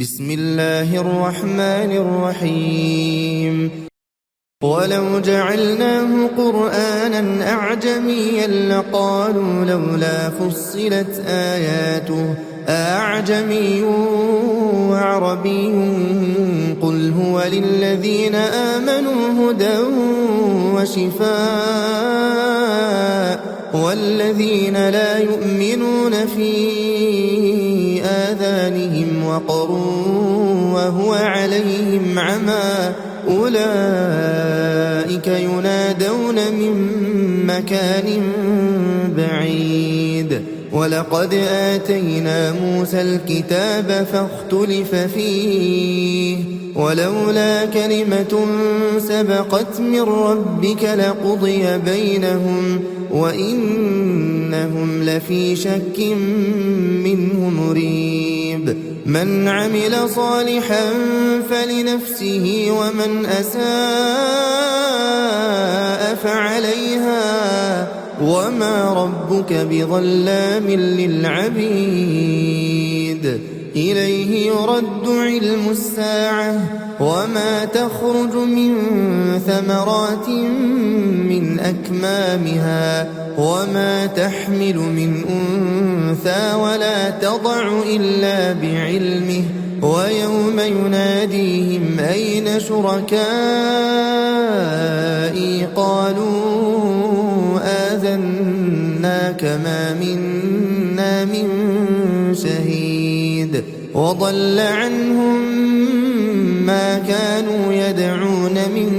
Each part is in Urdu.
بسم الله الرحمن الرحيم ولو جعلناه قرآنا أعجميا لقالوا لولا فصلت آياته أعجمي وعربي قل هو للذين آمنوا هدى وشفاء والذين لا يؤمنون في آذانهم وقر وهو عليهم عمى أولئك ينادون من مكان بعيد ولقد آتينا موسى الكتاب فاختلف فيه ولولا كلمة سبقت من ربك لقضي بينهم وإنهم لفي شك منه مريب من عمل صالحا فلنفسه ومن أساء فعليها وما ربك بظلام للعبيد إليه يرد علم الساعة وما تخرج من ثمرات من أكمامها وما تحمل من أنثى ولا تضع إلا بعلمه ويوم يناديهم أين شركائي قالوا آذناك ما منا من شهيد وضل عنهم ما كانوا يدعون من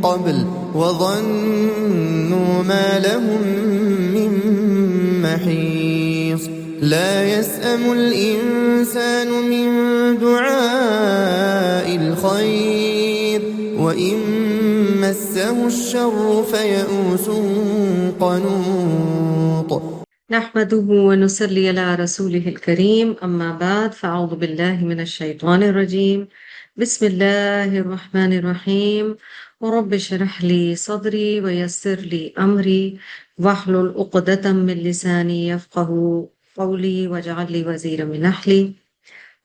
قبل وظنوا ما لهم من محيص لا يسأم الإنسان من دعاء الخير وإن مسه الشر فيئوس قنوط نحمده ونصلي على رسوله الكريم أما بعد فأعوذ بالله من الشيطان الرجيم بسم الله الرحمن الرحيم ورب اشرح لي صدري ويسر لي أمري واحلل عقدة من لساني يفقه قولي واجعل لي وزيرا من أهلي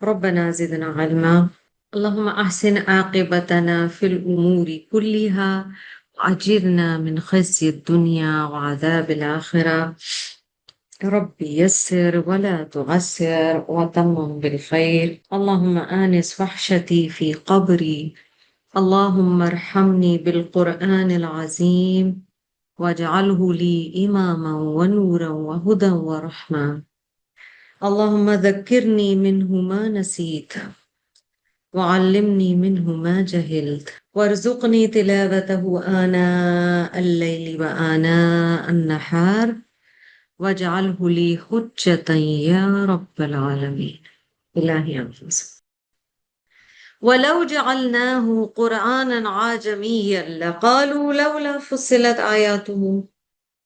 ربنا زدنا علما اللهم أحسن عاقبتنا في الأمور كلها وأجرنا من خزي الدنيا وعذاب الآخرة رب يسر ولا تعسر وتمم بالخير اللهم آنس وحشتي في قبري اللهم ارحمني بالقرآن العظيم واجعله لي إماما ونورا وهدى ورحمة اللهم ذكرني منه ما نسيت وعلمني منه ما جهلت وارزقني تلاوته آناء الليل وآناء النهار واجعله لي حجة يا رب العالمين إلهي أنفس ولو جعلناه قرآنا عجميا لقالوا لولا فصلت آياته.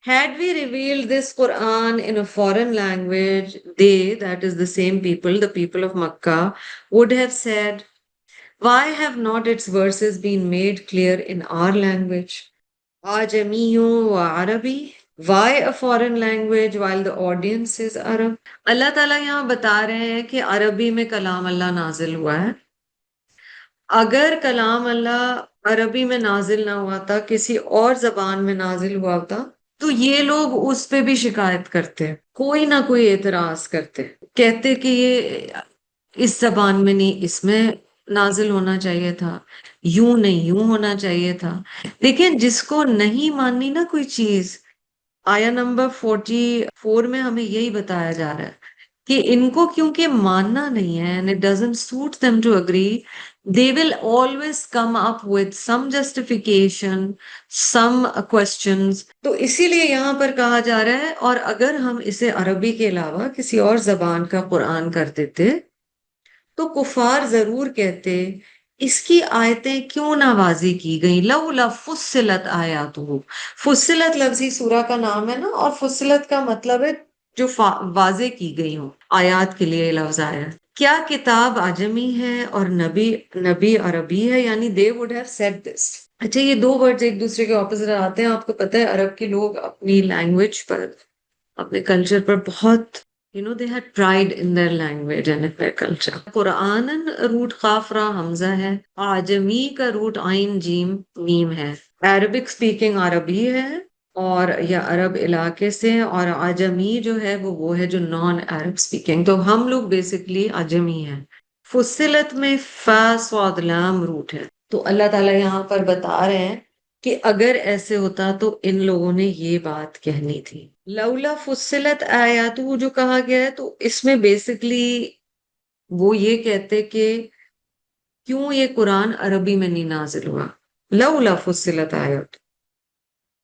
Had we revealed this Quran in a foreign language, they, that is the same people, the people of Makkah, would have said, why have not its verses been made clear in our language? Ajamiyu wa Arabi. Why a foreign language while the audience is Arab? اللہ تعالیٰ یہاں بتا رہے ہیں کہ عربی میں کلام اللہ نازل ہوا ہے. اگر کلام اللہ عربی میں نازل نہ ہوا تھا، کسی اور زبان میں نازل ہوا ہوتا، تو یہ لوگ اس پہ بھی شکایت کرتے، کوئی نہ کوئی اعتراض کرتے، کہتے کہ یہ اس زبان میں نہیں، اس میں نازل ہونا چاہیے تھا، یوں نہیں یوں ہونا چاہیے تھا. لیکن جس کو نہیں ماننی نا کوئی چیز، آیا نمبر 44 میں ہمیں یہی بتایا جا رہا ہے کہ ان کو کیونکہ ماننا نہیں ہے and it doesn't suit them to agree, they will always come up with some justification, some questions. تو اسی لیے یہاں پر کہا جا رہا ہے اور اگر ہم اسے عربی کے علاوہ کسی اور زبان کا قرآن کر دیتے تو کفار ضرور کہتے اس کی آیتیں کیوں نہ واضح کی گئیں، لولا فصلت آیاتہ. فصلت لفظی سورہ کا نام ہے نا، اور فصلت کا مطلب ہے جو واضح کی گئی ہوں. آیات کے لیے لفظ آیا. کیا کتاب عجمی ہے اور نبی عربی ہے؟ یعنی they would have said this. اچھا، یہ دو ورڈز ایک دوسرے کے اپوزٹ آتے ہیں. آپ کو پتہ ہے عرب کے لوگ اپنی لینگویج پر، اپنے کلچر پر بہت they had pride in their language and in their culture. Quran root قاف را حمزہ ہے، آجمی کا روٹ عین جیم میم ہے، عربک سپیکنگ عربی ہے اور یا عرب علاقے سے، اور عجمی جو ہے وہ ہے جو نان عرب سپیکنگ، تو ہم لوگ بیسکلی عجمی ہیں۔ فصلت میں فا صاد لام روٹ ہے، تو اللہ تعالیٰ یہاں پر بتا رہے ہیں کہ اگر ایسے ہوتا تو ان لوگوں نے یہ بات کہنی تھی۔ لولا فصلت آیاتہ جو کہا گیا ہے، تو اس میں بیسکلی وہ یہ کہتے کہ کیوں یہ قرآن عربی میں نہیں نازل ہوا، لولا فصلت آیات،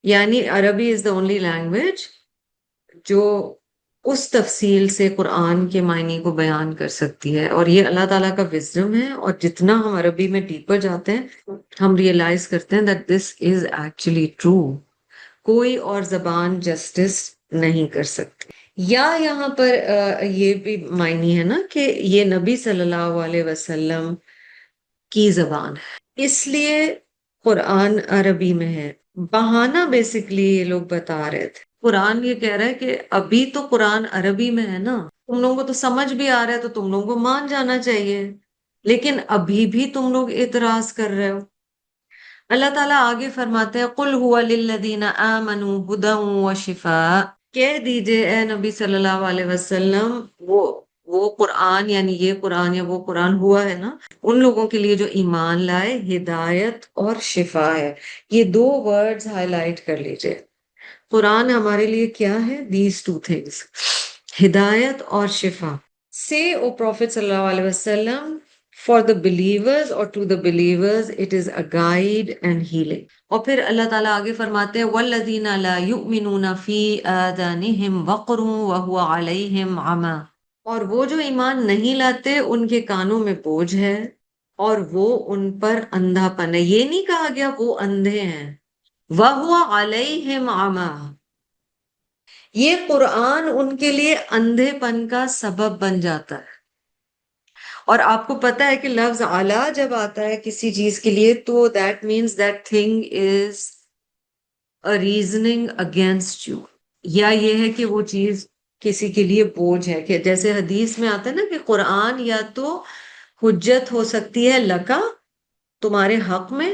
یعنی عربی از دا اونلی لینگویج جو اس تفصیل سے قرآن کے معنی کو بیان کر سکتی ہے، اور یہ اللہ تعالیٰ کا وزڈم ہے، اور جتنا ہم عربی میں ڈیپر جاتے ہیں ہم ریئلائز کرتے ہیں that this is actually true, کوئی اور زبان جسٹس نہیں کر سکتی۔ یا یہاں پر یہ بھی معنی ہے نا کہ یہ نبی صلی اللہ علیہ وسلم کی زبان ہے، اس لیے قرآن عربی میں ہے۔ بہانہ بیسکلی یہ لوگ بتا رہے تھے، قرآن یہ کہہ رہا ہے کہ ابھی تو قرآن عربی میں ہے نا، تم لوگوں کو تو سمجھ بھی آ رہا ہے تو تم لوگوں کو مان جانا چاہیے، لیکن ابھی بھی تم لوگ اعتراض کر رہے ہو۔ اللہ تعالیٰ آگے فرماتے ہیں قُلْ هُوَ لِلَّذِينَ آمَنُوا هُدًى وَشِفَاءٌ، کہہ دیجئے اے نبی صلی اللہ علیہ وسلم، وہ قرآن یعنی یہ قرآن یا وہ قرآن ہوا ہے نا ان لوگوں کے لیے جو ایمان لائے، ہدایت اور شفا ہے۔ یہ دو ورڈز ہائی لائٹ کر لیجئے، قرآن ہمارے لیے کیا ہے؟ دیز ٹو تھنگز، ہدایت اور شفا۔ Say, O Prophet صلی اللہ علیہ وسلم, for the believers or to the believers it is a guide and healing۔ اور پھر اللہ تعالیٰ آگے فرماتے ہیں وَالَّذِينَ لَا يُؤْمِنُونَ فِي آذَانِهِمْ وَقْرٌ وَهُوَ عَلَيْهِمْ عَمًى، اور وہ جو ایمان نہیں لاتے ان کے کانوں میں بوجھ ہے اور وہ ان پر اندھا پن ہے۔ یہ نہیں کہا گیا وہ اندھے ہیں، وَهُوَ عَلَيْهِمْ عَمًى، یہ قرآن ان کے لیے اندھے پن کا سبب بن جاتا ہے۔ اور آپ کو پتا ہے کہ لفظ علا جب آتا ہے کسی چیز کے لیے تو that means that thing is a reasoning against you، یا یہ ہے کہ وہ چیز کسی کے لیے بوجھ ہے، کہ جیسے حدیث میں آتا ہے نا کہ قرآن یا تو حجت ہو سکتی ہے لکا تمہارے حق میں،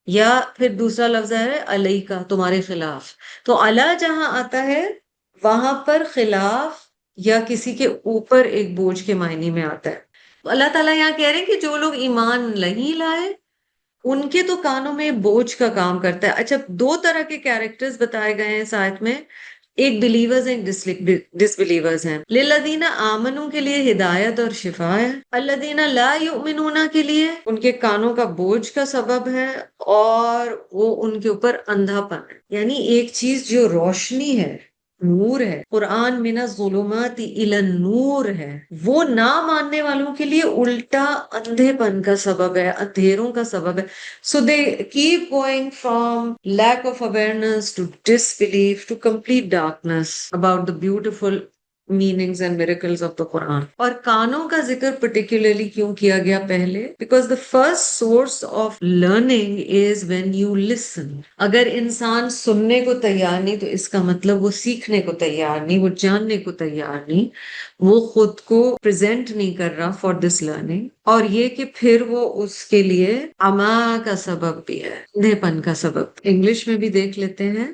یا پھر دوسرا لفظ ہے علیہ کا تمہارے خلاف، تو علا جہاں آتا ہے وہاں پر خلاف یا کسی کے اوپر ایک بوجھ کے معنی میں آتا ہے۔ تو اللہ تعالیٰ یہاں کہہ رہے ہیں کہ جو لوگ ایمان نہیں لائے ان کے تو کانوں میں بوجھ کا کام کرتا ہے۔ اچھا، دو طرح کے کیریکٹرز بتائے گئے ہیں اس آیت میں، ایک بلیورز ہیں ڈس بلیورز ہیں۔ للذین آمنوا کے لیے ہدایت اور شفا ہے، الذین لا یؤمنون کے لیے ان کے کانوں کا بوجھ کا سبب ہے اور وہ ان کے اوپر اندھا پن ہے۔ یعنی ایک چیز جو روشنی ہے، نور ہے، قرآن من الظلمات الی النور ہے، وہ نہ ماننے والوں کے لیے الٹا اندھے پن کا سبب ہے، اندھیروں کا سبب ہے۔ So they keep going from lack of awareness to disbelief to complete darkness about the beautiful meanings and miracles of the Quran۔ اور کانوں کا ذکر particularly کیوں کیا گیا پہلے؟ Because the first source of learning is when you listen۔ اگر انسان سننے کو تیار نہیں تو اس کا مطلب وہ سیکھنے کو تیار نہیں، وہ جاننے کو تیار نہیں، وہ خود کو پریزنٹ نہیں کر رہا for this learning، اور یہ کہ پھر وہ اس کے لیے عما کا سبب بھی ہے، اندھے پن کا سبب۔ انگلش میں بھی دیکھ لیتے ہیں،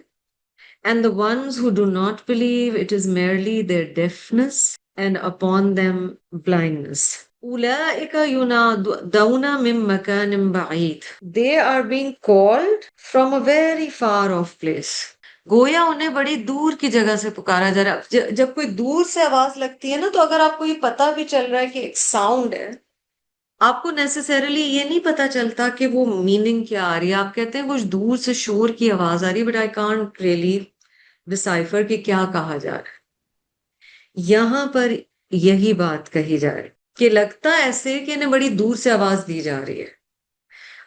and the ones who do not believe it is merely their deafness and upon them blindness۔ أولئك ينادون من مكان بعيد، they are being called from a very far off place۔ گویا انہیں بڑی دور کی جگہ سے پکارا جا رہا ہے۔ جب کوئی دور سے آواز لگتی ہے نا، تو اگر آپ کو یہ پتا بھی چل رہا ہے کہ ایک ساؤنڈ ہے، آپ کو نیسیسریلی یہ نہیں پتا چلتا کہ وہ میننگ کیا آ رہی ہے۔ آپ کہتے ہیں کچھ دور سے شور کی آواز آ رہی ہے، but I can't really decipher کہ کیا کہا جا رہا ہے۔ یہاں پر یہی بات کہی جا رہی کہ لگتا ایسے کہ انہیں بڑی دور سے آواز دی جا رہی ہے۔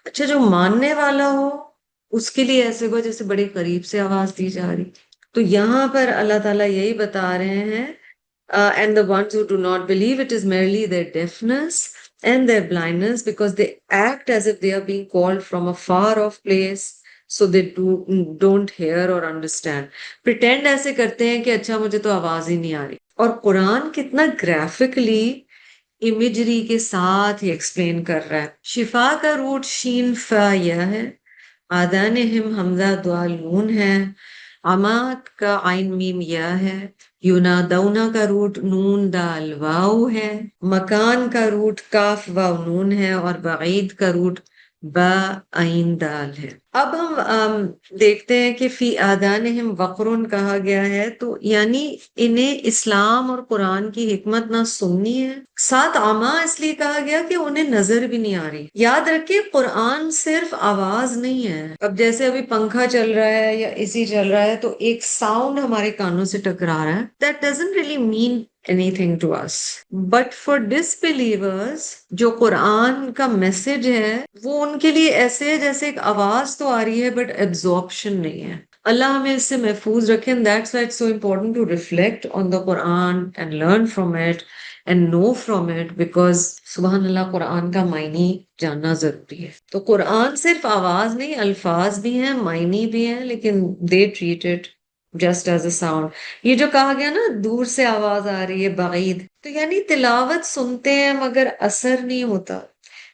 اچھا، جو ماننے والا ہو اس کے لیے ایسے ہوا جیسے بڑے قریب سے آواز دی جا رہی۔ تو یہاں پر اللہ تعالیٰ یہی بتا رہے ہیں and the ones who do not believe it is merely their deafness and their blindness because they act as if they are being called from a far off place so they don't hear or understand۔ pretend ایسے کرتے ہیں کہ اچھا مجھے تو آواز ہی نہیں آ رہی، اور قرآن کتنا گرافکلی امیجری کے ساتھ یہ ایکسپلین کر رہا ہے. شفا کا روٹ شین فا یا ہے، آدانہم حمزہ دال نون ہے، عما کا عین میم یا ہے، یونادونا کا روٹ نون دال واو ہے، مکان کا روٹ کاف واو نون ہے، اور بعید کا روٹ با عین دال ہے. اب ہم دیکھتے ہیں کہ فی آدانہم وقرن کہا گیا ہے، تو یعنی انہیں اسلام اور قرآن کی حکمت نہ سننی ہے. ساتھ عما اس لیے کہا گیا کہ انہیں نظر بھی نہیں آ رہی. یاد رکھیں قرآن صرف آواز نہیں ہے. اب جیسے ابھی پنکھا چل رہا ہے یا اسی چل رہا ہے تو ایک ساؤنڈ ہمارے کانوں سے ٹکرا رہا ہے. That doesn't really mean anything to us. But for disbelievers جو قرآن کا میسج ہے وہ ان کے لیے ایسے ہے جیسے ایک آواز تو آ رہی ہے بٹ absorption نہیں ہے. اللہ ہمیں اس سے محفوظ رکھے. And that's why it's so important to reflect on the Quran and learn from it and know from it, because سبحان اللہ قرآن کا معنی جاننا ضروری ہے. تو قرآن صرف آواز نہیں، الفاظ بھی ہیں، معنی بھی ہیں، لیکن they treat it just as a sound. یہ جو کہا گیا نا دور سے آواز آ رہی ہے بعید، تو یعنی تلاوت سنتے ہیں مگر اثر نہیں ہوتا.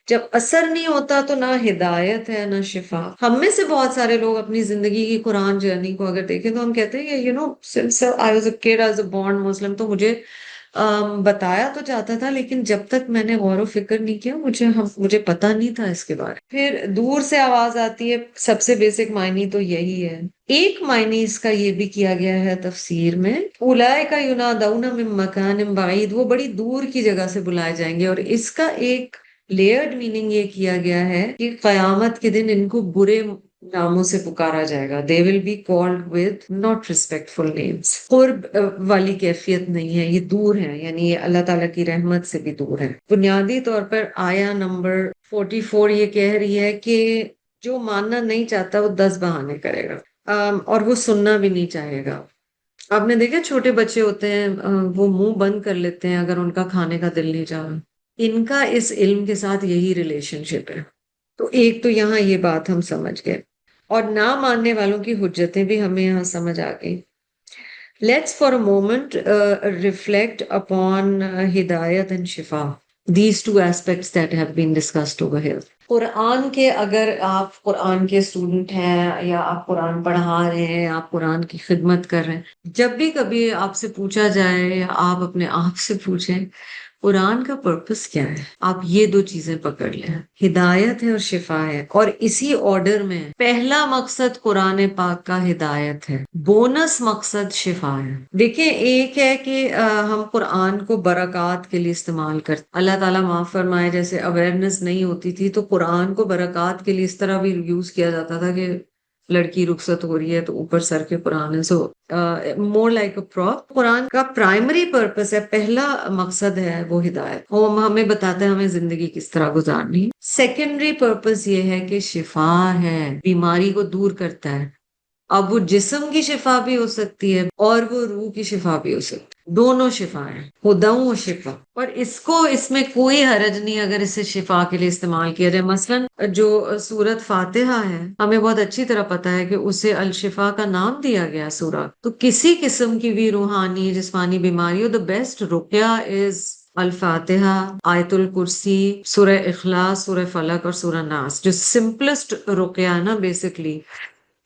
جب اثر نہیں ہوتا تو نہ ہدایت ہے نہ شفا. ہم میں سے بہت سارے لوگ اپنی زندگی کی قرآن جرنی کو اگر دیکھیں تو ہم کہتے ہیں کہ since I was a kid, I was a born Muslim، تو مجھے بتایا تو جاتا تھا لیکن جب تک میں نے غور و فکر نہیں کیا مجھے پتہ نہیں تھا اس کے بارے. پھر دور سے آواز آتی ہے، سب سے بیسک معنی تو یہی ہے. ایک معنی اس کا یہ بھی کیا گیا ہے تفسیر میں، اولئک ینادون من مکان بعید، وہ بڑی دور کی جگہ سے بلائے جائیں گے. اور اس کا ایک لیئرڈ میننگ یہ کیا گیا ہے کہ قیامت کے دن ان کو برے ناموں سے پکارا جائے گا. they will be called with not respectful names. قرب والی کیفیت نہیں ہے، یہ دور ہے، یعنی یہ اللہ تعالیٰ کی رحمت سے بھی دور ہے. بنیادی طور پر آیا نمبر 44 یہ کہہ رہی ہے کہ جو ماننا نہیں چاہتا وہ 10 بہانے کرے گا اور وہ سننا بھی نہیں چاہے گا. آپ نے دیکھا چھوٹے بچے ہوتے ہیں وہ منہ بند کر لیتے ہیں اگر ان کا کھانے کا دل نہیں چاہا. ان کا اس علم کے ساتھ یہی ریلیشن شپ ہے. تو ایک تو یہاں یہ بات ہم سمجھ گئے، اور نہ ماننے والوں کی حجتیں بھی ہمیں یہاں سمجھ آ گئی. Let's for a moment reflect upon ہدایت اینڈ شفا، these two aspects that have been discussed over here. Quran کے اگر آپ قرآن کے اسٹوڈنٹ ہیں یا آپ قرآن پڑھا رہے ہیں، آپ قرآن کی خدمت کر رہے ہیں، جب بھی کبھی آپ سے پوچھا جائے یا آپ اپنے آپ سے پوچھیں قرآن کا پرپس کیا ہے، آپ یہ دو چیزیں پکڑ لیں، ہدایت ہے اور شفا ہے. اور اسی آرڈر میں پہلا مقصد قرآن پاک کا ہدایت ہے، بونس مقصد شفا ہے. دیکھیں ایک ہے کہ ہم قرآن کو برکات کے لیے استعمال کرتے، اللہ تعالیٰ معاف فرمائے جیسے اویئرنیس نہیں ہوتی تھی تو قرآن کو برکات کے لیے اس طرح بھی یوز کیا جاتا تھا کہ لڑکی رخصت ہو رہی ہے تو اوپر سر کے قرآن ہے. سو مور لائک اے پراپ. قرآن کا پرائمری پرپس ہے، پہلا مقصد ہے وہ ہدایت، وہ ہمیں بتاتا ہے ہمیں زندگی کس طرح گزارنی. سیکنڈری پرپس یہ ہے کہ شفا ہے، بیماری کو دور کرتا ہے. اب وہ جسم کی شفا بھی ہو سکتی ہے اور وہ روح کی شفا بھی ہو سکتی ہے، دونوں شفا ہیں، ہدیٰ و شفا. اور اس میں کوئی حرج نہیں اگر اسے شفا کے لیے استعمال کیا جائے. مثلا جو سورت فاتحہ ہے ہمیں بہت اچھی طرح پتا ہے کہ اسے الشفا کا نام دیا گیا سورہ. تو کسی قسم کی بھی روحانی جسمانی بیماری ہو، the best رقیہ is الفاتحہ، آیت الکرسی، سورہ اخلاص، سورہ فلق اور سورہ ناس. جو سمپلسٹ رقیہ ہے نا بیسکلی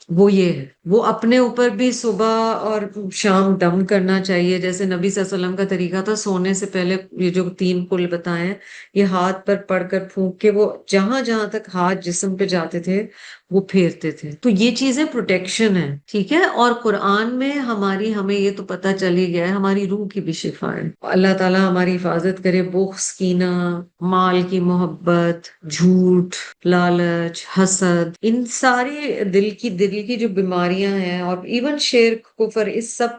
وہ یہ ہے. وہ اپنے اوپر بھی صبح اور شام دم کرنا چاہیے، جیسے نبی صلی اللہ علیہ وسلم کا طریقہ تھا سونے سے پہلے یہ جو 3 قل بتائے ہیں یہ ہاتھ پر پڑھ کر پھونک کے وہ جہاں جہاں تک ہاتھ جسم پہ جاتے تھے وہ پھیرتے تھے. تو یہ چیزیں پروٹیکشن ہے، ٹھیک ہے. اور قرآن میں ہمیں یہ تو پتہ چل ہی گیا ہے ہماری روح کی بھی شفا ہے. اللہ تعالیٰ ہماری حفاظت کرے بخس، کینہ، مال کی محبت، جھوٹ، لالچ، حسد، ان ساری دل کی جو بیماریاں ہیں، اور ایون شرک، کفر،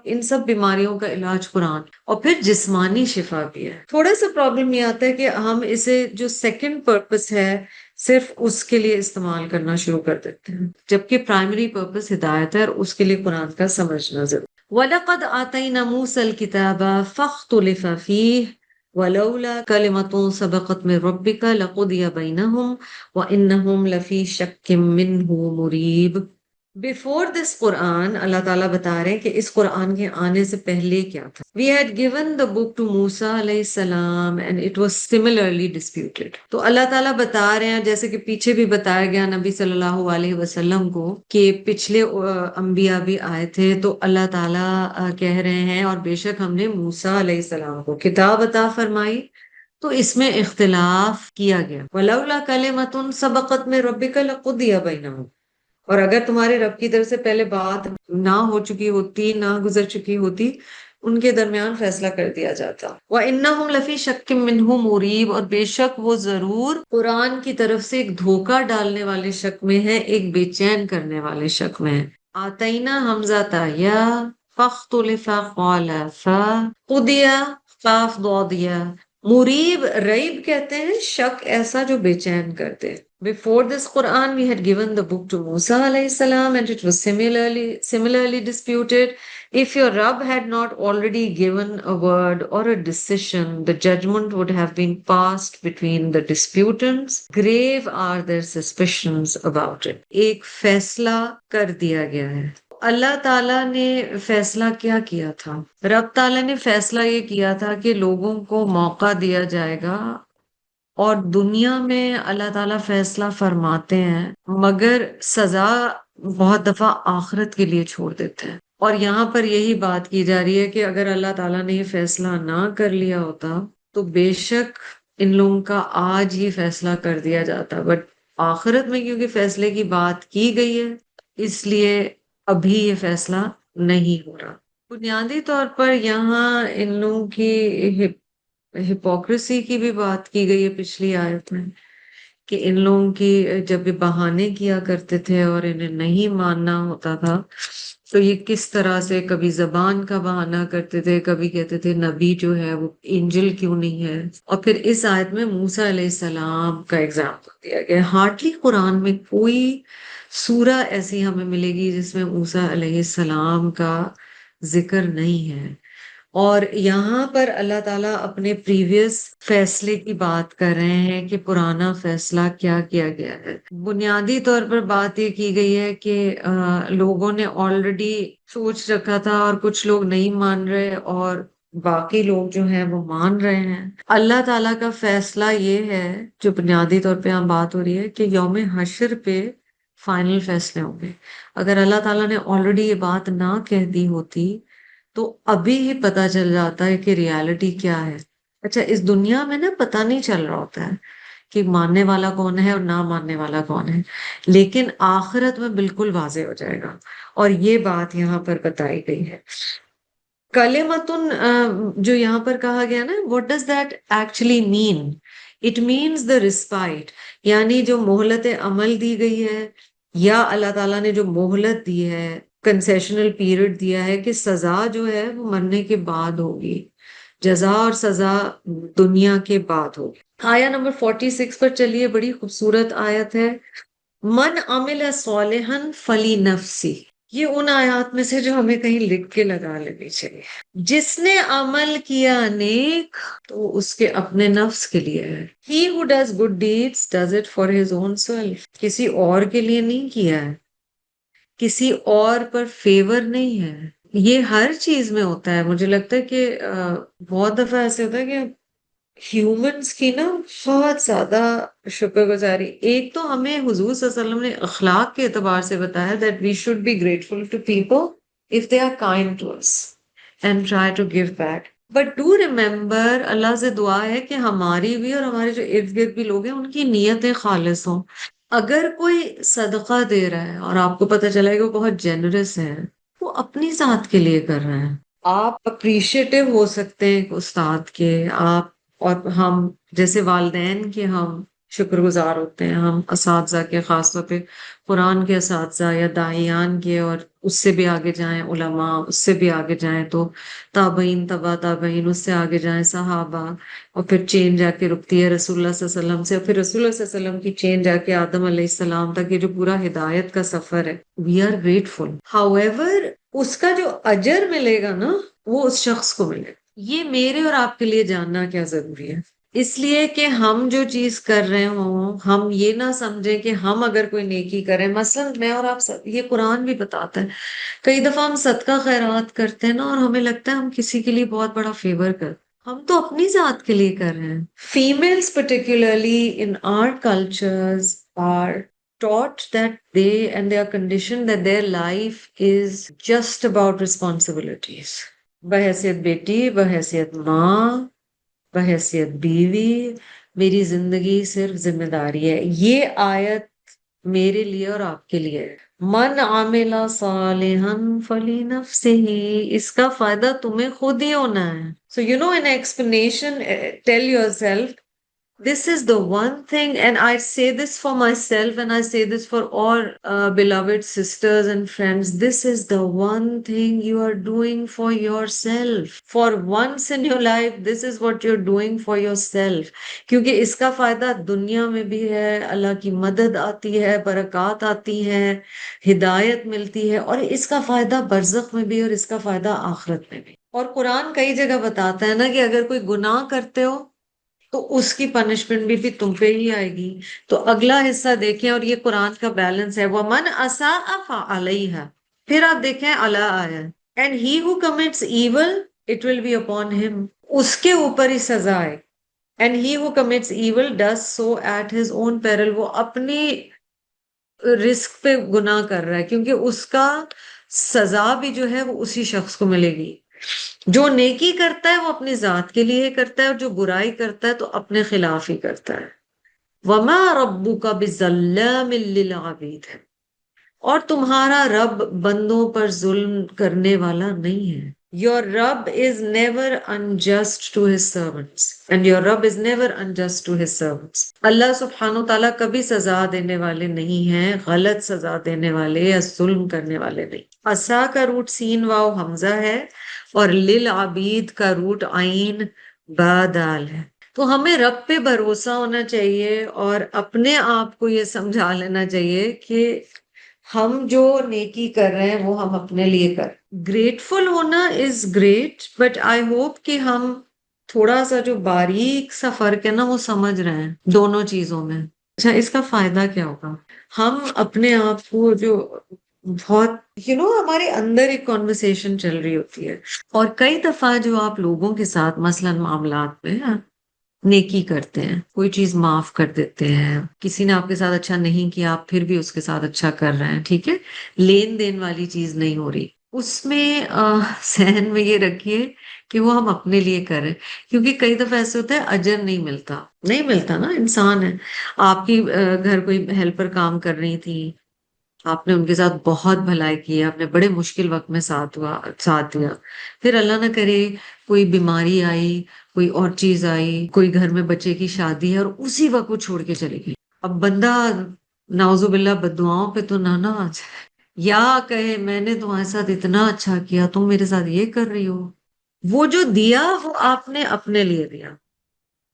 ان سب بیماریوں کا علاج قرآن. اور پھر جسمانی شفا بھی ہے. تھوڑا سا پرابلم یہ آتا ہے کہ ہم اسے جو سیکنڈ پرپس ہے صرف اس کے لیے استعمال کرنا شروع کر دیتے ہیں، جبکہ پرائمری پرپس ہدایت ہے اور اس کے لیے قرآن کا سمجھنا ضروری. وَلَقَدْ آتَيْنَا مُوسَى الْكِتَابَ فَاخْتُلِفَ فِيهِ وَلَوْلَا كَلِمَةٌ سَبَقَتْ مِن رَبِّكَ لَقُضِيَ بَيْنَهُمْ وَإِنَّهُمْ لَفِي شَكٍّ مِّنْهُ مُرِيبٍ. Before this قرآن اللہ تعالیٰ بتا رہے ہیں کہ اس قرآن کے آنے سے پہلے کیا تھا. We had given the book to Musa علیہ السلام and it was similarly disputed. تو اللہ تعالیٰ بتا رہے ہیں جیسے کہ پیچھے بھی بتایا گیا نبی صلی اللہ علیہ وسلم کو کہ پچھلے انبیاء بھی آئے تھے تو اللہ تعالیٰ کہہ رہے ہیں اور بے شک ہم نے موسیٰ علیہ السلام کو کتاب عطا فرمائی تو اس میں اختلاف کیا گیا. وَلَوْلَا كَلِمَةٌ سَبَقَتْ مِن رَبِّكَ لَقُضِيَ بَيْنَهُمْ. اور اگر تمہارے رب کی طرف سے پہلے بات نہ ہو چکی ہوتی نہ گزر چکی ہوتی ان کے درمیان فیصلہ کر دیا جاتا. وَإِنَّهُمْ لَفِي شَكٍّ مِّنْهُ مُرِيبٍ. اور بے شک وہ ضرور قرآن کی طرف سے ایک دھوکہ ڈالنے والے شک میں ہے ایک بے چین کرنے والے شک میں ہے. آتینا حمزہ تایا فاختلف قال فقضی قاف ضادیا. مریب ریب کہتے ہیں شک ایسا جو بے چین کرتے. Before this Quran, we had given the book to Musa alayhi salam and it was similarly disputed. If your Rabb had not already given a word or a decision, the judgment would have been passed between the disputants. Grave are their suspicions about it. ایک فیصلہ کر دیا گیا ہے. اللہ تعالیٰ نے فیصلہ کیا کیا تھا؟ رب تعالیٰ نے فیصلہ یہ کیا تھا کہ لوگوں کو موقع دیا جائے گا اور دنیا میں اللہ تعالیٰ فیصلہ فرماتے ہیں مگر سزا بہت دفعہ آخرت کے لیے چھوڑ دیتے ہیں. اور یہاں پر یہی بات کی جا رہی ہے کہ اگر اللہ تعالیٰ نے یہ فیصلہ نہ کر لیا ہوتا تو بے شک ان لوگوں کا آج ہی فیصلہ کر دیا جاتا. بٹ آخرت میں کیونکہ فیصلے کی بات کی گئی ہے اس لیے ابھی یہ فیصلہ نہیں ہو رہا. بنیادی طور پر یہاں ان لوگوں کی ہپوکریسی کی بھی بات کی گئی ہے پچھلی آیت میں کہ ان لوگوں کی جب یہ بہانے کیا کرتے تھے اور انہیں نہیں ماننا ہوتا تھا تو یہ کس طرح سے کبھی زبان کا بہانہ کرتے تھے کبھی کہتے تھے نبی جو ہے وہ انجل کیوں نہیں ہے. اور پھر اس آیت میں موسیٰ علیہ السلام کا ایگزامپل دیا گیا. ہارڈلی قرآن میں کوئی سورہ ایسی ہمیں ملے گی جس میں موسیٰ علیہ السلام کا ذکر نہیں ہے. اور یہاں پر اللہ تعالیٰ اپنے پریویس فیصلے کی بات کر رہے ہیں کہ پرانا فیصلہ کیا کیا گیا ہے. بنیادی طور پر بات یہ کی گئی ہے کہ لوگوں نے آلریڈی سوچ رکھا تھا اور کچھ لوگ نہیں مان رہے اور باقی لوگ جو ہیں وہ مان رہے ہیں. اللہ تعالیٰ کا فیصلہ یہ ہے جو بنیادی طور پہ ہم بات ہو رہی ہے کہ یوم حشر پہ فائنل فیصلے ہوں گے. اگر اللہ تعالیٰ نے آلریڈی یہ بات نہ کہہ دی ہوتی تو ابھی ہی پتہ چل جاتا ہے کہ ریالٹی کیا ہے. اچھا اس دنیا میں نا پتہ نہیں چل رہا ہوتا ہے کہ ماننے والا کون ہے اور نہ ماننے والا کون ہے لیکن آخرت میں بالکل واضح ہو جائے گا اور یہ بات یہاں پر بتائی گئی ہے. کلمتن جو یہاں پر کہا گیا نا what does that actually mean? It means the respite یعنی جو مہلت عمل دی گئی ہے یا اللہ تعالیٰ نے جو مہلت دی ہے کنسیشنل پیریڈ دیا ہے کہ سزا جو ہے وہ مرنے کے بعد ہوگی. جزا اور سزا دنیا کے بعد ہوگی. آیا نمبر 46 پر چلیے. بڑی خوبصورت آیت ہے. من عمل صالحا فلی نفسی. یہ ان آیات میں سے جو ہمیں کہیں لکھ کے لگا لینی چاہیے. جس نے عمل کیا نیک تو اس کے اپنے نفس کے لیے ہے. He who does good deeds does it for his own self. کسی اور کے لیے نہیں کیا ہے کسی اور پر فیور نہیں ہے. یہ ہر چیز میں ہوتا ہے. مجھے لگتا ہے کہ بہت دفعہ ایسے ہوتا ہے کہ ہیومنز کی نا بہت زیادہ شکر گزاری. ایک تو ہمیں حضور صلی اللہ علیہ وسلم نے اخلاق کے اعتبار سے بتایا that we should be grateful to people if they are kind to us and try to give back. But do remember اللہ سے دعا ہے کہ ہماری بھی اور ہمارے جو ارد گرد بھی لوگ ہیں ان کی نیتیں خالص ہوں. اگر کوئی صدقہ دے رہا ہے اور آپ کو پتہ چلا ہے کہ وہ بہت جنرس ہے وہ اپنی ذات کے لیے کر رہے ہیں. آپ اپریشیٹو ہو سکتے ہیں استاد کے آپ اور ہم جیسے والدین کے ہم شکر گزار ہوتے ہیں. ہم اساتذہ کے خاص طور پہ قرآن کے اساتذہ یا داعیان کے اور اس سے بھی آگے جائیں علماء اس سے بھی آگے جائیں تو تابعین تبع تابعین اس سے آگے جائیں صحابہ اور پھر چین جا کے رکتی ہے رسول اللہ صلی اللہ علیہ وسلم سے اور پھر رسول اللہ صلی اللہ علیہ وسلم کی چین جا کے آدم علیہ السلام تک یہ جو پورا ہدایت کا سفر ہے. We are grateful. however اس کا جو اجر ملے گا نا وہ اس شخص کو ملے گا. یہ میرے اور آپ کے لیے جاننا کیا ضروری ہے. اس لیے کہ ہم جو چیز کر رہے ہوں ہم یہ نہ سمجھیں کہ ہم اگر کوئی نیکی کریں، مثلا میں اور آپ یہ قرآن بھی بتاتا ہے، کئی دفعہ ہم صدقہ خیرات کرتے ہیں نا اور ہمیں لگتا ہے ہم کسی کے لیے بہت بڑا فیور کر، ہم تو اپنی ذات کے لیے کر رہے ہیں. Females particularly in our cultures are taught that they are conditioned that their life is just about responsibilities. بحیثیت بیٹی، بحیثیت ماں، بحیثیت بیوی، میری زندگی صرف ذمہ داری ہے. یہ آیت میرے لیے اور آپ کے لیے ہے. من عامل صالحا فلنفسہ، اس کا فائدہ تمہیں خود ہی ہونا ہے. So in explanation, tell yourself, this is the one thing, and I say this for myself and I say this for all beloved sisters and friends. This is the one thing you are doing for yourself. For once in your life, this is what you're doing for yourself. کیونکہ اس کا فائدہ دنیا میں بھی ہے، اللہ کی مدد آتی ہے، برکات آتی ہے، ہدایت ملتی ہے، اور اس کا فائدہ برزخ میں بھی اور اس کا فائدہ آخرت میں بھی. اور قرآن کئی جگہ بتاتا ہے نا کہ اگر کوئی گناہ کرتے ہو تو اس کی پنشمنٹ بھی تم پہ ہی آئے گی. تو اگلا حصہ دیکھیں، اور یہ قرآن کا بیلنس ہے. وَمَنْ أَسَاءَ فَعَلَيْهَا، پھر آپ دیکھیں اللہ آیا ہے. And he who commits evil, it will be upon him. اس کے اوپر ہی سزا ہے. And he who commits evil does so at his own peril. وہ اپنی رسک پہ گناہ کر رہا ہے، کیونکہ اس کا سزا بھی جو ہے وہ اسی شخص کو ملے گی. جو نیکی کرتا ہے وہ اپنی ذات کے لیے کرتا ہے، اور جو برائی کرتا ہے تو اپنے خلاف ہی کرتا ہے. وَمَا رَبُّكَ بِظَلَّامٍ لِّلْعَبِيدِ، اور تمہارا رب بندوں پر ظلم کرنے والا نہیں ہے. Your Rabb is never unjust to his servants. And your Rabb is never unjust to his servants. اللہ سبحانہ تعالیٰ کبھی سزا دینے والے نہیں ہیں، غلط سزا دینے والے یا ظلم کرنے والے نہیں. عصا کا روٹ سین واو حمزہ ہے، اور للعبید کا روٹ عین با دال ہے. تو ہمیں رب پہ بھروسہ ہونا چاہیے اور اپنے آپ کو یہ سمجھا لینا چاہیے کہ ہم جو نیکی کر رہے ہیں وہ ہم اپنے لیے کر. گریٹفل ہونا is great, but I hope کہ ہم تھوڑا سا جو باریک سا فرق ہے نا وہ سمجھ رہے ہیں دونوں چیزوں میں. اچھا، اس کا فائدہ کیا ہوگا؟ ہم اپنے آپ کو جو بہت ہمارے اندر ایک کانورسیشن چل رہی ہوتی ہے، اور کئی دفعہ جو آپ لوگوں کے ساتھ مثلا معاملات میں نیکی کرتے ہیں، کوئی چیز معاف کر دیتے ہیں، کسی نے آپ کے ساتھ اچھا نہیں کیا آپ پھر بھی اس کے ساتھ اچھا کر رہے ہیں، ٹھیک ہے، لین دین والی چیز نہیں ہو رہی، اس میں ذہن میں یہ رکھیے کہ وہ ہم اپنے لیے کر رہے ہیں. کیونکہ کئی دفعہ ایسے ہوتا ہے اجر نہیں ملتا نا. انسان ہے، آپ کی گھر کوئی ہیلپر کام کر رہی تھی، آپ نے ان کے ساتھ بہت بھلائی کی، آپ نے بڑے مشکل وقت میں ساتھ دیا، پھر اللہ نہ کرے کوئی بیماری آئی، کوئی اور چیز آئی، کوئی گھر میں بچے کی شادی ہے اور اسی وقت وہ چھوڑ کے چلی گئی. اب بندہ نعوذ باللہ بددعاؤں پہ تو نہ آ جائے، یا کہے میں نے تمہارے ساتھ اتنا اچھا کیا، تم میرے ساتھ یہ کر رہی ہو. وہ جو دیا وہ آپ نے اپنے لیے دیا،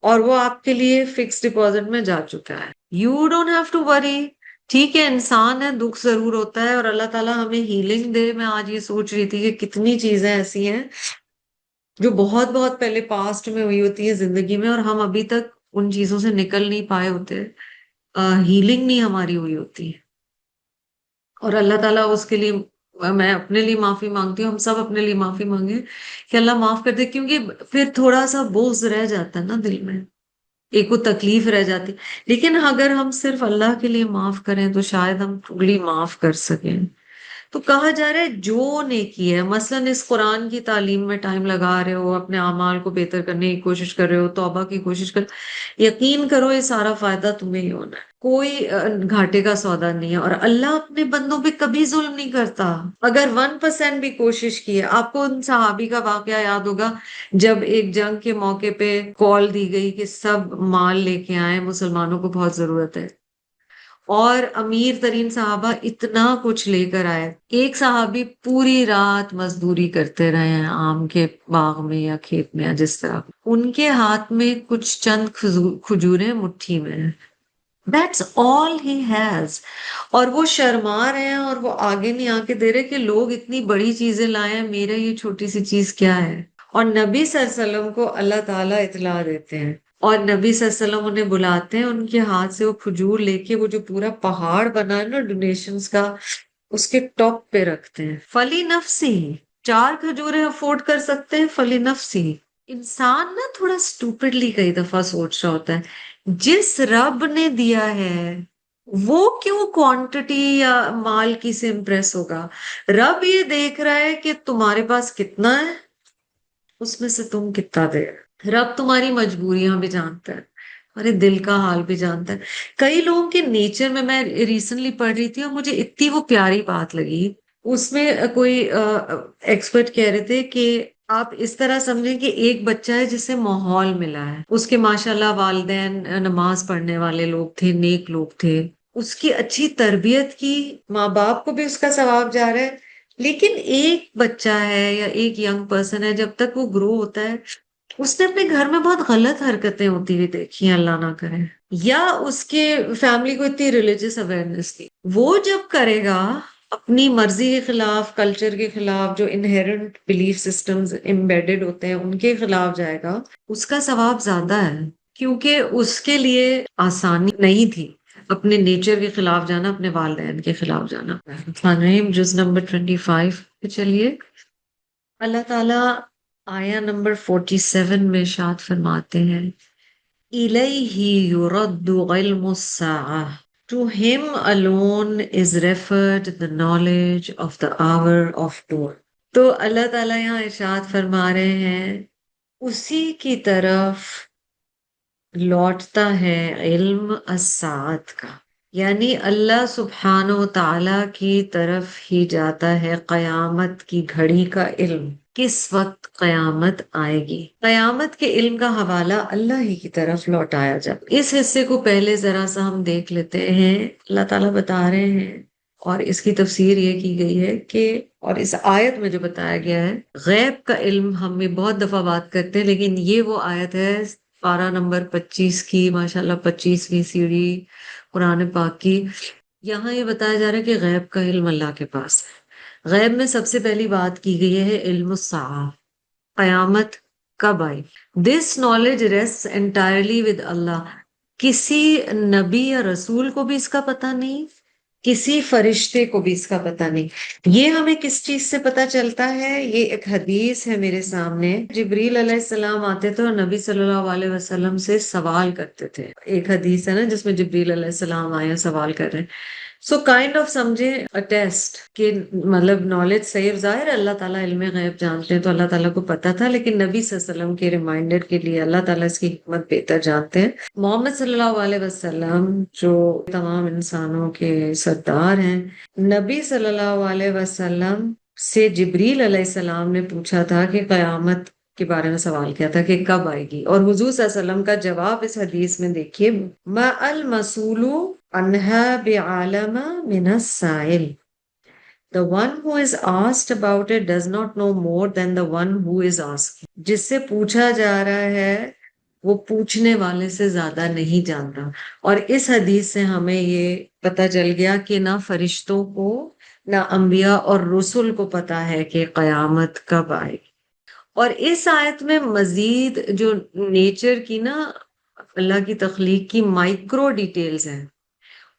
اور وہ آپ کے لیے فکس ڈپازٹ میں جا چکا ہے. You don't have to worry. ٹھیک ہے، انسان ہے، دکھ ضرور ہوتا ہے، اور اللہ تعالیٰ ہمیں ہیلنگ دے. میں آج یہ سوچ رہی تھی کہ کتنی چیزیں ایسی ہیں جو بہت بہت پہلے پاسٹ میں ہوئی ہوتی ہیں زندگی میں، اور ہم ابھی تک ان چیزوں سے نکل نہیں پائے ہوتے، ہیلنگ نہیں ہماری ہوئی ہوتی. اور اللہ تعالیٰ اس کے لیے، میں اپنے لیے معافی مانگتی ہوں، ہم سب اپنے لیے معافی مانگیں کہ اللہ معاف کر دے. کیونکہ پھر تھوڑا سا بوجھ رہ جاتا ہے نا دل میں، ایک وہ تکلیف رہ جاتی. لیکن اگر ہم صرف اللہ کے لیے معاف کریں تو شاید ہم ٹھولی معاف کر سکیں. تو کہا جا رہا ہے جو نیکی ہے، مثلاً اس قرآن کی تعلیم میں ٹائم لگا رہے ہو، اپنے اعمال کو بہتر کرنے کی کوشش کر رہے ہو، توبہ کی کوشش کر، یقین کرو یہ سارا فائدہ تمہیں ہی ہونا ہے. کوئی گھاٹے کا سودا نہیں ہے، اور اللہ اپنے بندوں پہ کبھی ظلم نہیں کرتا. اگر 1% بھی کوشش کی ہے، آپ کو ان صحابی کا واقعہ یاد ہوگا جب ایک جنگ کے موقع پہ کال دی گئی کہ سب مال لے کے آئے، مسلمانوں کو بہت ضرورت ہے، اور امیر ترین صحابہ اتنا کچھ لے کر آئے. ایک صحابی پوری رات مزدوری کرتے رہے ہیں آم کے باغ میں یا کھیت میں یا جس طرح، ان کے ہاتھ میں کچھ چند کھجوریں مٹھی میں ہیں. That's all he has. اور وہ شرما رہے ہیں اور وہ آگے نہیں آ کے دے رہے کہ لوگ اتنی بڑی چیزیں لائے ہیں، میرا یہ چھوٹی سی چیز کیا ہے. اور نبی صلی اللہ علیہ وسلم کو اللہ تعالیٰ اطلاع دیتے ہیں اور نبی صلی اللہ علیہ وسلم انہیں بلاتے ہیں، ان کے ہاتھ سے وہ کھجور لے کے وہ جو پورا پہاڑ بنا ہے نا ڈونیشنز کا، اس کے ٹاپ پہ رکھتے ہیں. فلی نفسی، 4 کھجوریں افورڈ کر سکتے ہیں، فلی نفسی. انسان نا تھوڑا اسٹوپڈلی کئی دفعہ سوچ رہا ہوتا ہے، جس رب نے دیا ہے وہ کیوں کوانٹٹی یا مال کی سے امپریس ہوگا؟ رب یہ دیکھ رہا ہے کہ تمہارے پاس کتنا ہے، اس میں سے تم کتنا دے رہے. رب تمہاری مجبوریاں بھی جانتا ہے، تمہارے دل کا حال بھی جانتا ہے. کئی لوگوں کے نیچر میں ریسنٹلی پڑھ رہی تھی اور مجھے اتنی وہ پیاری بات لگی. اس میں کوئی ایکسپرٹ کہہ رہے تھے کہ آپ اس طرح سمجھیں کہ ایک بچہ ہے جسے ماحول ملا ہے، اس کے ماشاءاللہ والدین نماز پڑھنے والے لوگ تھے، نیک لوگ تھے، اس کی اچھی تربیت کی، ماں باپ کو بھی اس کا ثواب جا رہا ہے. لیکن ایک بچہ ہے یا ایک ینگ پرسن ہے، جب تک وہ گرو ہوتا ہے اس نے اپنے گھر میں بہت غلط حرکتیں ہوتی ہوئی دیکھی ہیں، اللہ نہ کرے، یا اس کے فیملی کو اتنی ریلیجس اویئرنیس تھی، وہ جب کرے گا اپنی مرضی کے خلاف، کلچر کے خلاف، جو انہیرنٹ بلیف سسٹمز امبیڈڈ ہوتے ہیں ان کے خلاف جائے گا، اس کا ثواب زیادہ ہے، کیونکہ اس کے لیے آسانی نہیں تھی اپنے نیچر کے خلاف جانا، اپنے والدین کے خلاف جانا. جز نمبر 25 پہ چلیے. اللہ تعالیٰ آیا نمبر 47 میں ارشاد فرماتے ہیں، الیہ یرد علم الساعہ. To him alone is referred the knowledge of the hour of doom. تو اللہ تعالیٰ یہاں ارشاد فرما رہے ہیں اسی کی طرف لوٹتا ہے علم الساعت کا، یعنی اللہ سبحانہ و تعالی کی طرف ہی جاتا ہے قیامت کی گھڑی کا علم، کس وقت قیامت آئے گی. قیامت کے علم کا حوالہ اللہ ہی کی طرف لوٹایا جائے. اس حصے کو پہلے ذرا سا ہم دیکھ لیتے ہیں. اللہ تعالیٰ بتا رہے ہیں اور اس کی تفسیر یہ کی گئی ہے کہ، اور اس آیت میں جو بتایا گیا ہے، غیب کا علم ہم بھی بہت دفعہ بات کرتے ہیں، لیکن یہ وہ آیت ہے پارہ نمبر 25 کی، ماشاءاللہ 25ویں سیڑھی قرآن پاک کی. یہاں یہ بتایا جا رہا ہے کہ غیب کا علم اللہ کے پاس ہے. غیب میں سب سے پہلی بات کی گئی ہے علم الساعہ، قیامت کب آئی. This knowledge rests entirely with Allah. کسی نبی یا رسول کو بھی اس کا پتہ نہیں، کسی فرشتے کو بھی اس کا پتہ نہیں. یہ ہمیں کس چیز سے پتہ چلتا ہے؟ یہ ایک حدیث ہے میرے سامنے. جبریل علیہ السلام آتے تھے اور نبی صلی اللہ علیہ وسلم سے سوال کرتے تھے. ایک حدیث ہے نا جس میں جبریل علیہ السلام آئے سوال کر رہے ہیں. سو کائنڈ آف سمجھے ٹیسٹ کہ مطلب نالج صحیح، ظاہر ہے اللہ تعالیٰ علم غیب جانتے ہیں تو اللہ تعالیٰ کو پتہ تھا، لیکن نبی صلی اللہ علیہ وسلم کے ریمائنڈر کے لیے اللہ تعالیٰ اس کی حکمت بہتر جانتے ہیں. محمد صلی اللہ علیہ وسلم جو تمام انسانوں کے سردار ہیں، نبی صلی اللہ علیہ وسلم سے جبریل علیہ السلام نے پوچھا تھا کہ قیامت کے بارے میں سوال کیا تھا کہ کب آئے گی، اور حضور صلی اللہ علیہ وسلم کا جواب اس حدیث میں دیکھیے، ما المسئول عنہا بعالم من السائل. The one who is asked about it does not know more than the one who is asking. جس سے پوچھا جا رہا ہے وہ پوچھنے والے سے زیادہ نہیں جانتا. اور اس حدیث سے ہمیں یہ پتہ چل گیا کہ نہ فرشتوں کو، نہ انبیاء اور رسل کو پتا ہے کہ قیامت کب آئے گی. اور اس آیت میں مزید جو نیچر کی نا، اللہ کی تخلیق کی مائکرو ڈیٹیلز ہیں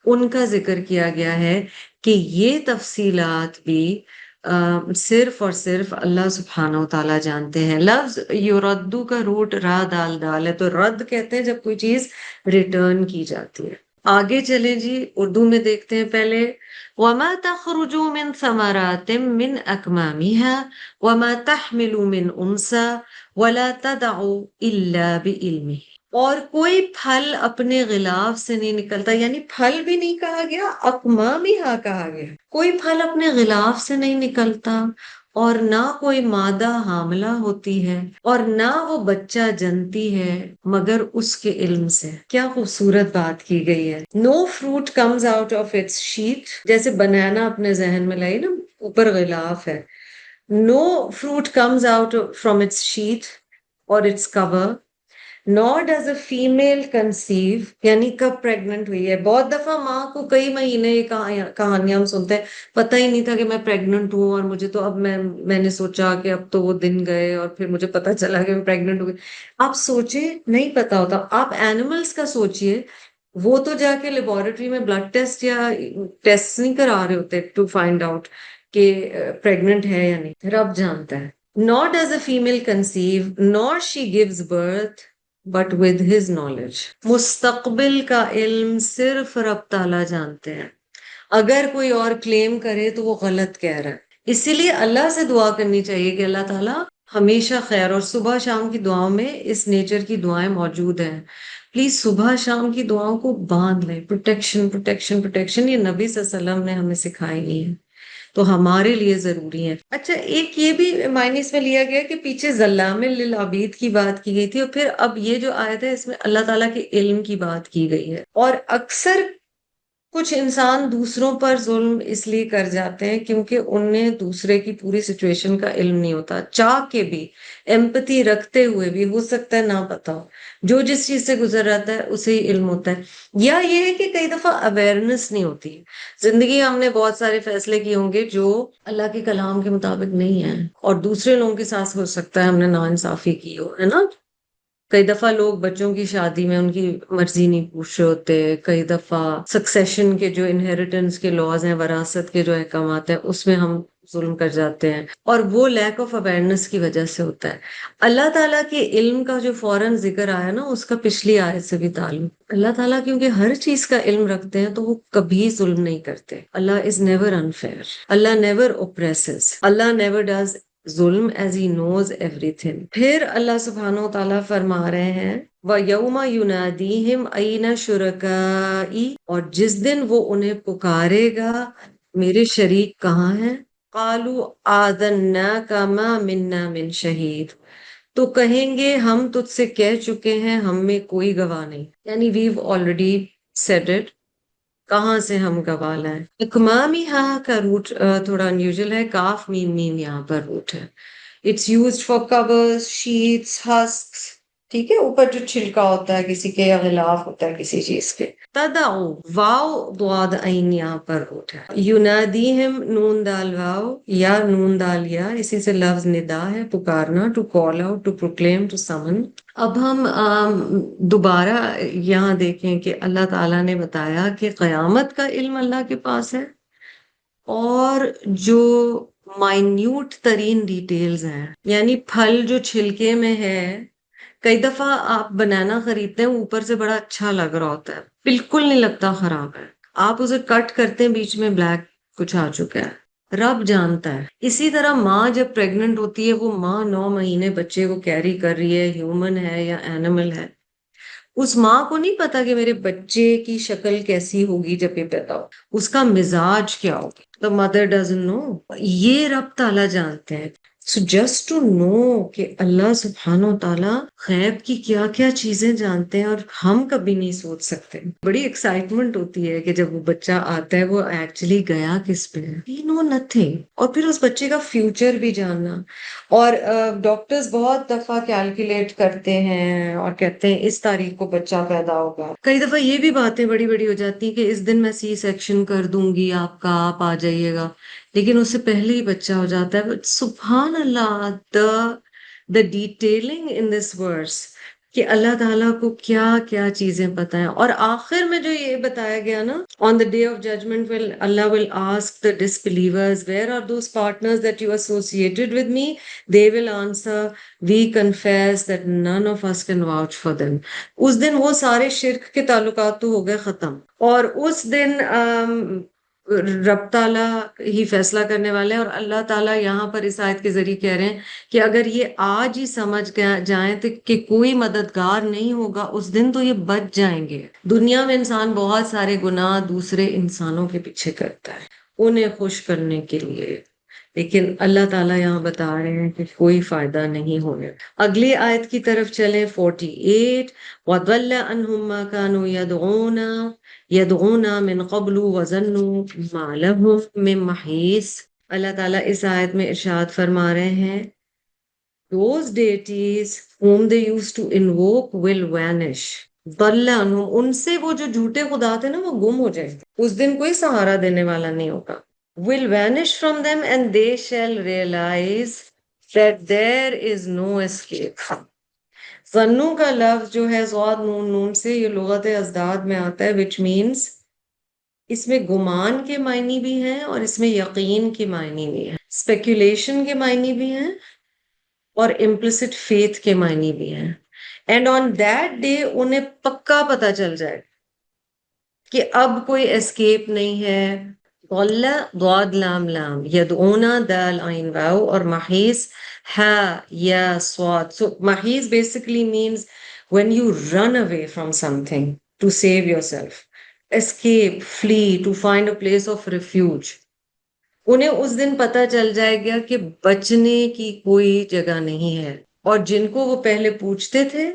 ان کا ذکر کیا گیا ہے کہ یہ تفصیلات بھی صرف اور صرف اللہ سبحانہ و تعالیٰ جانتے ہیں. لفظ یردو کا روٹ را دال دال ہے، تو رد کہتے ہیں جب کوئی چیز ریٹرن کی جاتی ہے. آگے چلیں جی، اردو میں دیکھتے ہیں پہلے. وَمَا تَخْرُجُ مِن ثَمَرَاتٍ مِّنْ أَكْمَامِهَا وَمَا تَحْمِلُ مِنْ أُنثَىٰ وَلَا تَدَعُ إِلَّا بِعِلْمِهِ. اور کوئی پھل اپنے غلاف سے نہیں نکلتا، یعنی پھل بھی نہیں کہا گیا، اکمامہا کہا گیا. کوئی پھل اپنے غلاف سے نہیں نکلتا، اور نہ کوئی مادہ حاملہ ہوتی ہے، اور نہ وہ بچہ جنتی ہے مگر اس کے علم سے. کیا خوبصورت بات کی گئی ہے. No fruit comes out of its sheath. جیسے بنانا اپنے ذہن میں لائی نا، اوپر غلاف ہے. No fruit comes out from its sheath اور its cover. nor does a female conceive, یعنی کب پریگننٹ ہوئی ہے. بہت دفعہ ماں کو کئی مہینے یہ کہانیاں ہم سنتے ہیں، پتہ ہی نہیں تھا کہ میں پریگننٹ ہوں، اور مجھے تو اب میں نے سوچا کہ اب تو وہ دن گئے اور پھر مجھے پتا چلا کہ میں پریگننٹ ہو گئی. آپ سوچیں، نہیں پتا ہوتا. آپ اینیملس کا سوچئے، وہ تو جا کے لیبورٹری میں بلڈ ٹیسٹ یا ٹیسٹ نہیں کرا رہے ہوتے ٹو فائنڈ آؤٹ کہ پریگننٹ ہے یا نہیں. رب جانتا ہے. Nor does a female conceive, nor she gives birth, but with his knowledge. مستقبل کا علم صرف رب تعالیٰ جانتے ہیں. اگر کوئی اور کلیم کرے تو وہ غلط کہہ رہا ہے. اسی لیے اللہ سے دعا کرنی چاہیے کہ اللہ تعالیٰ ہمیشہ خیر. اور صبح شام کی دعاؤں میں اس نیچر کی دعائیں موجود ہیں. پلیز صبح شام کی دعاؤں کو باندھ لیں. پروٹیکشن پروٹیکشن پروٹیکشن، یہ نبی صلی اللہ علیہ وسلم نے ہمیں سکھائی نہیں ہے، تو ہمارے لیے ضروری ہے. اچھا، ایک یہ بھی معنی اس میں لیا گیا کہ پیچھے ظلام للعبید کی بات کی گئی تھی، اور پھر اب یہ جو آیت ہے اس میں اللہ تعالیٰ کے علم کی بات کی گئی ہے. اور اکثر کچھ انسان دوسروں پر ظلم اس لیے کر جاتے ہیں کیونکہ انہیں دوسرے کی پوری سچویشن کا علم نہیں ہوتا. چاہ کے بھی، ایمپتھی رکھتے ہوئے بھی ہو سکتا ہے نہ پتا ہو. جو جس چیز سے گزر رہتا ہے اسے ہی علم ہوتا ہے. یا یہ ہے کہ کئی دفعہ اویئرنیس نہیں ہوتی. زندگی ہم نے بہت سارے فیصلے کیے ہوں گے جو اللہ کے کلام کے مطابق نہیں ہیں، اور دوسرے لوگوں کے ساتھ ہو سکتا ہے ہم نے ناانصافی کی ہو، ہے نا. کئی دفعہ لوگ بچوں کی شادی میں ان کی مرضی نہیں پوچھ رہے ہوتے. کئی دفعہ سکسیشن کے جو انہیریٹنس کے لاز ہیں، وراثت کے جو احکامات ہیں، اس میں ہم ظلم کر جاتے ہیں، اور وہ لیک آف اویئرنیس کی وجہ سے ہوتا ہے. اللہ تعالیٰ کے علم کا جو فوراً ذکر آیا نا، اس کا پچھلی آیت سے بھی تعلق. اللہ تعالیٰ کیونکہ ہر چیز کا علم رکھتے ہیں تو وہ کبھی ظلم نہیں کرتے. Allah is never unfair. Allah never oppresses. Allah never does ظلم as he knows everything. پھر اللہ سبحانہ و تعالیٰ فرما رہے ہیں وَيَوْمَ يُنَادِيهِمْ أَيْنَ شُرَكَائِي، اور جس دن وہ انہیں پکارے گا میرے شریک کہاں ہیں. قَالُوا آذَنَّاكَ مَا مِنَّا مِن شَهِيدٍ، تو کہیں گے ہم تجھ سے کہہ چکے ہیں ہم میں کوئی گواہ نہیں. یعنی we've already said it. کہاں سے ہم گواہ لائیں. اکمامی ہاں کا روٹ تھوڑا انیوژل ہے. کاف میم میم یہاں پر روٹ ہے. It's used for covers, sheaths, husks. ٹھیک ہے، اوپر جو چھلکا ہوتا ہے کسی کے یا غلاف ہوتا ہے کسی چیز کے. تدعو، واو ضاد عین یہاں پر روٹ ہے. ینادیہم نون دال واو یا نون دال یا، اسی سے لفظ ندا ہے، پکارنا، to call out, to proclaim, to summon. اب ہم دوبارہ یہاں دیکھیں کہ اللہ تعالیٰ نے بتایا کہ قیامت کا علم اللہ کے پاس ہے، اور جو مائنیوٹ ترین ڈیٹیلز ہیں، یعنی پھل جو چھلکے میں ہے. کئی دفعہ آپ بنانا خریدتے ہیں، اوپر سے بڑا اچھا لگ رہا ہوتا ہے، بالکل نہیں لگتا خراب ہے. آپ اسے کٹ کرتے ہیں، بیچ میں بلیک کچھ آ چکا ہے. رب جانتا ہے. اسی طرح ماں جب پریگننٹ ہوتی ہے، وہ ماں 9 مہینے بچے کو کیری کر رہی ہے، ہیومن ہے یا اینیمل ہے. اس ماں کو نہیں پتا کہ میرے بچے کی شکل کیسی ہوگی جب یہ پیدا ہو، اس کا مزاج کیا ہوگا. The mother doesn't know. یہ رب تعالیٰ جانتے ہیں. So just to know کہ اللہ سبحانہ و تعالیٰ غیب کی کیا کیا چیزیں جانتے ہیں اور ہم کبھی نہیں سوچ سکتے. بڑی ایکسائٹمنٹ ہوتی ہے کہ جب وہ بچہ آتا ہے وہ ایکچولی گیا کس پہ ہے. We know nothing. اور پھر اس بچے کا فیوچر بھی جاننا. اور ڈاکٹرز بہت دفعہ کیلکولیٹ کرتے ہیں اور کہتے ہیں اس تاریخ کو بچہ پیدا ہوگا. کئی دفعہ یہ بھی باتیں بڑی بڑی ہو جاتی ہیں کہ اس دن میں سی سیکشن کر دوں گی آپ کا، آپ آ جائیے گا، لیکن اس سے پہلے ہی بچہ ہو جاتا ہے. بٹ سبحان اللہ، the detailing in this verse کہ اللہ تعالیٰ کو کیا کیا چیزیں پتہ ہیں. اور آخر میں جو یہ بتایا گیا نا، on the day of judgment Allah will ask the disbelievers, where are those partners that you associated with me? They will answer, we confess that none of us can vouch for them. اس دن وہ سارے شرک کے تعلقات تو ہو گئے ختم، اور اس دن رب تعالیٰ ہی فیصلہ کرنے والے ہیں. اور اللہ تعالیٰ یہاں پر اس آیت کے ذریعے کہہ رہے ہیں کہ اگر یہ آج ہی سمجھ جائیں تو کہ کوئی مددگار نہیں ہوگا، اس دن تو یہ بچ جائیں گے. دنیا میں انسان بہت سارے گناہ دوسرے انسانوں کے پیچھے کرتا ہے انہیں خوش کرنے کے لیے، لیکن اللہ تعالیٰ یہاں بتا رہے ہیں کہ کوئی فائدہ نہیں ہوگا. اگلی آیت کی طرف چلیں، 48. وَضَلَّ عَنْهُمْ مَا كَانُوا يَدْعُونَ مِن قَبْلُ وَظَنُّوا مَا لَهُم مِّن مَّحِيصٍ. اللہ تعالیٰ اس آیت میں ارشاد فرما رہے ہیں those deities whom they used to invoke will vanish. ضل عنہم، ان سے وہ جو جھوٹے خدا تھے نا وہ گم ہو جائیں گے، اس دن کوئی سہارا دینے والا نہیں ہوگا. will vanish from them and they shall realize that there is no escape. ظنوں کا لفظ جو ہے ضاد نون نون سے، یہ لغت ازداد میں آتا ہے which means اس میں گمان کے معنی بھی ہیں اور اس میں یقین کے معنی بھی ہیں، اسپیکولیشن کے معنی بھی ہیں اور implicit faith کے معنی بھی ہیں. اینڈ آن دیٹ ڈے انہیں پکا پتا چل جائے کہ اب کوئی اسکیپ نہیں ہے. ضل ضاد لام لام، یدعونا دال عین واو، اور محیص ہا یا صاد. سو محیص basically means when you run away from something to save yourself, escape, flee, to find a place of refuge. انہیں اس دن پتا چل جائے گا کہ بچنے کی کوئی جگہ نہیں ہے، اور جن کو وہ پہلے پوچھتے تھے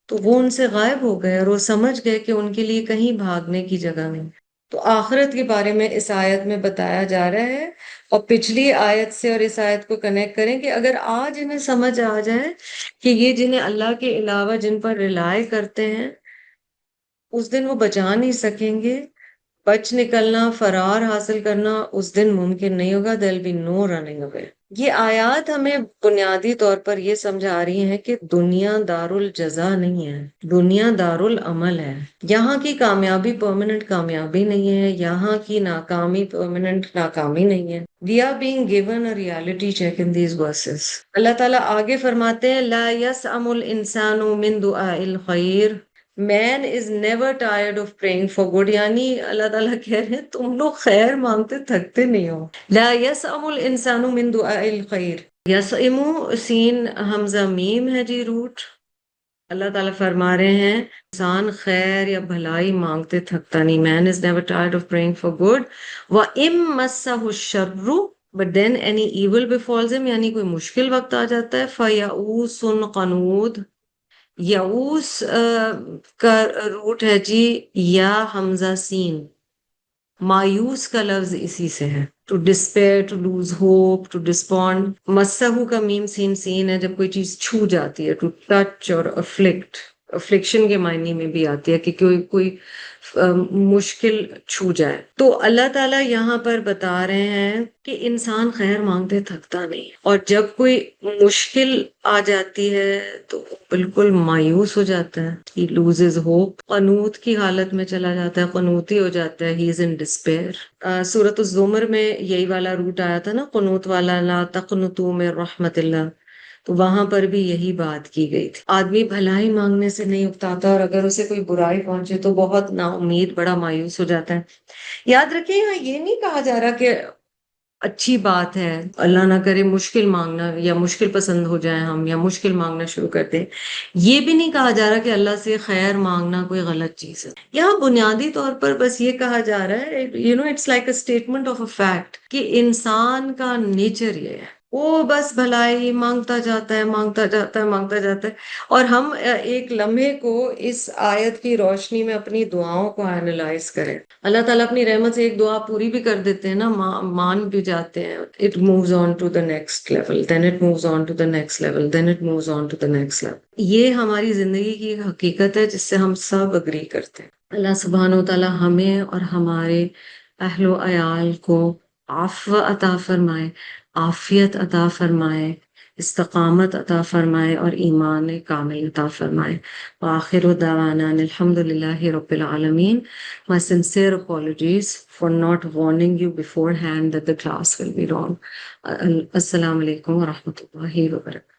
تو وہ ان سے غائب ہو گئے اور وہ سمجھ گئے کہ ان کے لیے کہیں بھاگنے کی جگہ نہیں. تو آخرت کے بارے میں اس آیت میں بتایا جا رہا ہے، اور پچھلی آیت سے اور اس آیت کو کنیکٹ کریں کہ اگر آج انہیں سمجھ آ جائے کہ یہ جنہیں اللہ کے علاوہ جن پر ریلائے کرتے ہیں اس دن وہ بچا نہیں سکیں گے، بچ نکلنا، فرار حاصل کرنا اس دن ممکن نہیں ہوگا. there'll be no running away. یہ آیات ہمیں بنیادی طور پر یہ سمجھا رہی ہیں کہ دنیا دار الجزا نہیں ہے، دنیا دار العمل ہے. یہاں کی کامیابی پرماننٹ کامیابی نہیں ہے، یہاں کی ناکامی پرماننٹ ناکامی نہیں ہے. We are being given a reality check in these verses. اللہ تعالیٰ آگے فرماتے ہیں لا يسأم الانسان من دعاء الخیر. Man is never tired of praying for good. یعنی اللہ تعالیٰ کہہ رہے ہیں تم لوگ خیر مانگتے تھکتے نہیں ہو. لا يسأم الانسان من دعاء الخیر. یسئم سین حمزہ میم ہے جی روٹ. اللہ تعالیٰ فرما رہے ہیں انسان خیر یا بھلائی مانگتے تھکتا نہیں. Man is never tired of praying for good. وَإِن مَسَّهُ الشَّرُّ, but then any evil befalls him, یعنی کوئی مشکل وقت آ جاتا ہے. فَيَئُوسٌ قَنُوطٌ. یعوس کا روٹ ہے جی یا حمزہ سین. مایوس کا لفظ اسی سے ہے. To despair, to lose hope, to despond. مسہو کا میم سین سین ہے جب کوئی چیز چھو جاتی ہے. ٹو ٹچ اور افلکٹ، افلکشن کے معنی میں بھی آتی ہے کہ کوئی مشکل چھو جائے. تو اللہ تعالیٰ یہاں پر بتا رہے ہیں کہ انسان خیر مانگتے تھکتا نہیں، اور جب کوئی مشکل آ جاتی ہے تو بالکل مایوس ہو جاتا ہے. He loses hope. قنوط کی حالت میں چلا جاتا ہے، قنوطی ہو جاتا ہے. He is in despair. سورۃ الزمر میں یہی والا روٹ آیا تھا نا، قنوط والا، لا تقنطوا من رحمت اللہ. تو وہاں پر بھی یہی بات کی گئی تھی. آدمی بھلائی مانگنے سے نہیں اکتاتا، اور اگر اسے کوئی برائی پہنچے تو بہت نا امید، بڑا مایوس ہو جاتا ہے. یاد رکھیں یہاں یہ نہیں کہا جا رہا کہ اچھی بات ہے اللہ نہ کرے مشکل مانگنا، یا مشکل پسند ہو جائیں ہم، یا مشکل مانگنا شروع کر دیں. یہ بھی نہیں کہا جا رہا کہ اللہ سے خیر مانگنا کوئی غلط چیز ہے. یہاں بنیادی طور پر بس یہ کہا جا رہا ہے it's like a statement of a fact کہ انسان کا نیچر یہ ہے، وہ بس بھلائی مانگتا جاتا ہے، مانگتا جاتا ہے، مانگتا جاتا ہے. اور ہم ایک لمحے کو اس آیت کی روشنی میں اپنی دعاؤں کو اینالائز کریں. اللہ تعالیٰ اپنی رحمت سے ایک دعا پوری بھی کر دیتے ہیں نا، مان بھی جاتے ہیں. It moves on to the next level, then it moves on to the next level, then it moves on to the next level. یہ ہماری زندگی کی حقیقت ہے جس سے ہم سب اگری کرتے ہیں. اللہ سبحانہ و تعالیٰ ہمیں اور ہمارے اہل و عیال کو عفو عطا فرمائے، عافیت عطا فرمائے، استقامت عطا فرمائے، اور ایمان کامل عطا فرمائے. وآخر دعوانا الحمد للہ رب العالمین. My sincere apologies for not warning you beforehand that the class will be wrong. Assalamu alaikum wa rahmatullahi wa barakatuh.